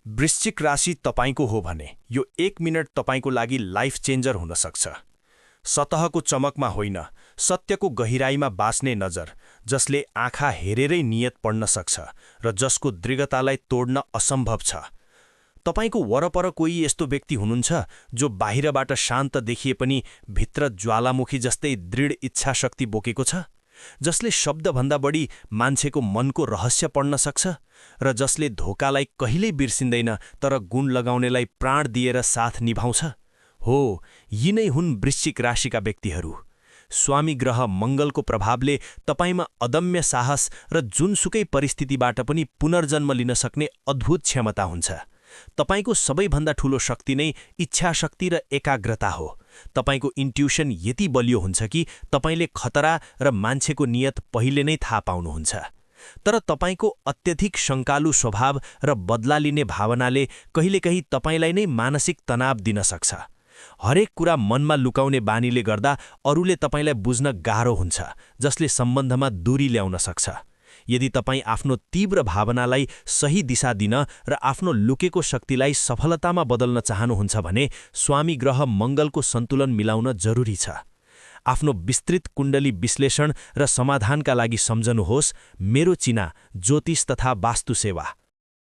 वृश्चिक राशि तपाईको हो भने यो 1 मिनेट तपाईको लागि लाइफ चेन्जर हुन सक्छ। सतहको चमकमा होइन, सत्यको गहिराईमा बाँच्ने नजर, जसले आँखा हेरेरै नियत पढ्न सक्छ र जसको दृढतालाई तोड्न असम्भव छ। तपाईको वरपर कोही यस्तो व्यक्ति हुनुहुन्छ जो बाहिरबाट शान्त देखिए पनि भित्र ज्वालामुखी जस्तै दृढ इच्छा शक्ति बोकेको छ, जसले शब्दभन्दा बढी मान्छेको मनको रहस्य पढ्न सक्छ र जसले धोकालाई कहिल्यै बिर्सिँदैन तर गुण लगाउनेलाई प्राण दिएर साथ निभाउँछ। हो, यिनै हुन् वृश्चिक राशिका व्यक्तिहरू। स्वामी ग्रह मङ्गलको प्रभावले तपाईमा अदम्य साहस र जुनसुकै परिस्थितिबाट पनि पुनर्जन्म लिन सक्ने अद्भुत क्षमता हुन्छ। तपाईको सबैभन्दा ठूलो शक्ति नै इच्छा शक्ति र एकाग्रता हो। तपाईको इन्ट्युसन यति बलियो हुन्छ कि तपाईले खतरा र मान्छेको नियत पहिले नै थाहा पाउनुहुन्छ। तर तपाईको अत्यधिक शङ्कालु स्वभाव र बदला लिने भावनाले कहिलेकहीँ तपाईलाई नै मानसिक तनाव दिन सक्छ। हरेक कुरा मनमा लुकाउने बानीले गर्दा अरूले तपाईलाई बुझ्न गाह्रो हुन्छ, जसले सम्बन्धमा दूरी ल्याउन सक्छ। यदि तपाई आफ्नो तीव्र भावनालाई सही दिशा दिन र आफ्नो लुकेको शक्तिलाई सफलतामा बदल्न चाहनुहुन्छ भने स्वामी ग्रह मङ्गलको सन्तुलन मिलाउन जरुरी छ। आफ्नो विस्तृत कुण्डली विश्लेषण र समाधानका लागि सम्झनुहोस् मेरो चिना ज्योतिष तथा वास्तु सेवा।